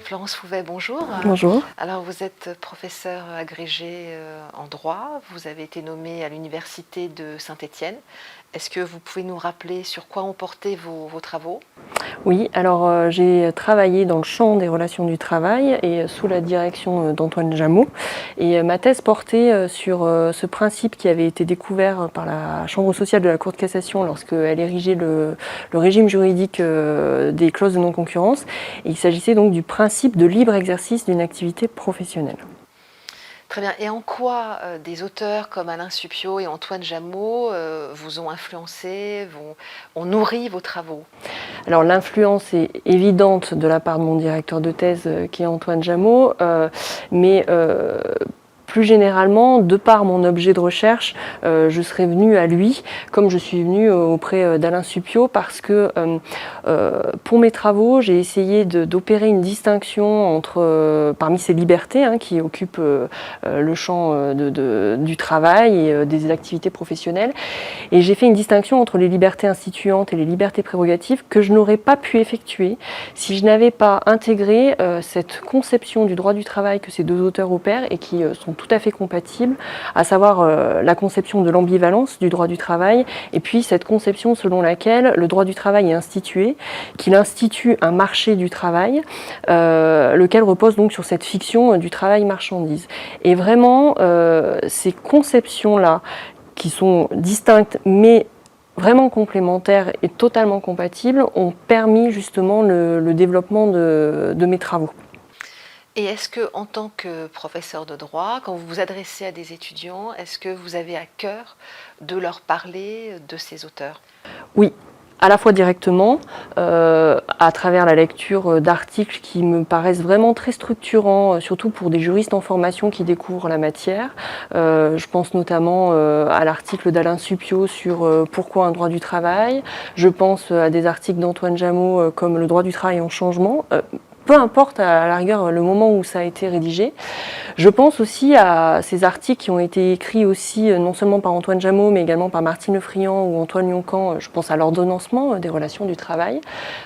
Florence Fouvet, bonjour. Bonjour. Alors vous êtes professeure agrégée en droit, vous avez été nommée à l'université de Saint-Étienne. Est-ce que vous pouvez nous rappeler sur quoi ont porté vos travaux? Oui, alors j'ai travaillé dans le champ des relations du travail et sous la direction d'Antoine Jameau. Et ma thèse portait sur ce principe qui avait été découvert par la Chambre sociale de la Cour de cassation lorsqu'elle érigeait le régime juridique des clauses de non-concurrence. Et il s'agissait donc du principe de libre exercice d'une activité professionnelle. Très bien. Et en quoi des auteurs comme Alain Supiot et Antoine Jameau vous ont influencé, ont nourri vos travaux? Alors l'influence est évidente de la part de mon directeur de thèse qui est Antoine Jameau, mais plus généralement, de par mon objet de recherche, je serais venue à lui, comme je suis venue auprès d'Alain Supiot, parce que pour mes travaux, j'ai essayé d'opérer une distinction entre, parmi ces libertés qui occupent le champ du travail et des activités professionnelles, et j'ai fait une distinction entre les libertés instituantes et les libertés prérogatives que je n'aurais pas pu effectuer si je n'avais pas intégré cette conception du droit du travail que ces deux auteurs opèrent et qui sont tout à fait compatibles, à savoir la conception de l'ambivalence du droit du travail et puis cette conception selon laquelle le droit du travail est institué, qu'il institue un marché du travail, lequel repose donc sur cette fiction du travail marchandise. Et vraiment, ces conceptions-là, qui sont distinctes mais vraiment complémentaires et totalement compatibles, ont permis justement le développement de mes travaux. Et est-ce que, en tant que professeur de droit, quand vous vous adressez à des étudiants, est-ce que vous avez à cœur de leur parler de ces auteurs? Oui, à la fois directement, à travers la lecture d'articles qui me paraissent vraiment très structurants, surtout pour des juristes en formation qui découvrent la matière. Je pense notamment à l'article d'Alain Supiot sur pourquoi un droit du travail. Je pense à des articles d'Antoine Jameau comme le droit du travail en changement. Peu importe à la rigueur le moment où ça a été rédigé. Je pense aussi à ces articles qui ont été écrits aussi non seulement par Antoine Jameau mais également par Martine Lefriand ou Antoine Lioncan. Je pense à l'ordonnancement des relations du travail.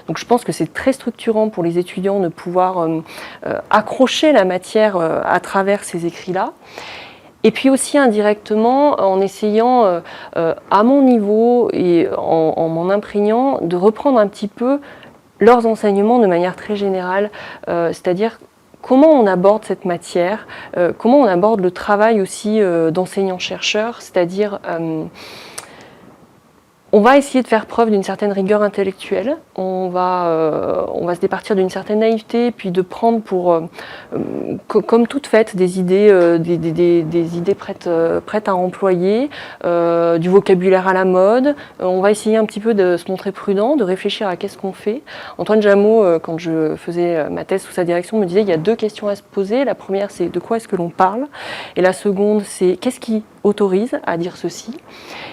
Donc je pense que c'est très structurant pour les étudiants de pouvoir accrocher la matière à travers ces écrits-là. Et puis aussi indirectement en essayant à mon niveau et en m'en imprégnant de reprendre un petit peu leurs enseignements de manière très générale, c'est-à-dire comment on aborde cette matière, comment on aborde le travail aussi d'enseignants-chercheurs, c'est-à-dire on va essayer de faire preuve d'une certaine rigueur intellectuelle, on va se départir d'une certaine naïveté, puis de prendre pour, comme toute faite, des idées, des idées prêtes à employer, du vocabulaire à la mode. On va essayer un petit peu de se montrer prudent, de réfléchir à qu'est-ce qu'on fait. Antoine Jameau, quand je faisais ma thèse sous sa direction, me disait qu'il y a deux questions à se poser. La première, c'est de quoi est-ce que l'on parle? Et la seconde, c'est qu'est-ce qui autorise à dire ceci?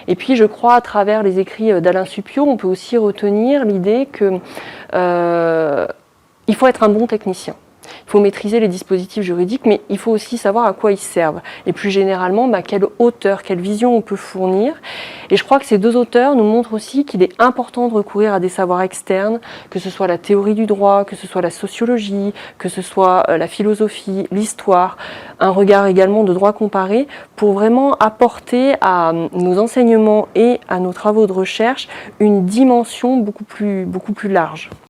Et puis je crois à travers les écrits d'Alain Supiot, on peut aussi retenir l'idée qu'il faut être un bon technicien. Il faut maîtriser les dispositifs juridiques, mais il faut aussi savoir à quoi ils servent. Et plus généralement, quelle hauteur, quelle vision on peut fournir. Et je crois que ces deux auteurs nous montrent aussi qu'il est important de recourir à des savoirs externes, que ce soit la théorie du droit, que ce soit la sociologie, que ce soit la philosophie, l'histoire, un regard également de droit comparé, pour vraiment apporter à nos enseignements et à nos travaux de recherche une dimension beaucoup plus large.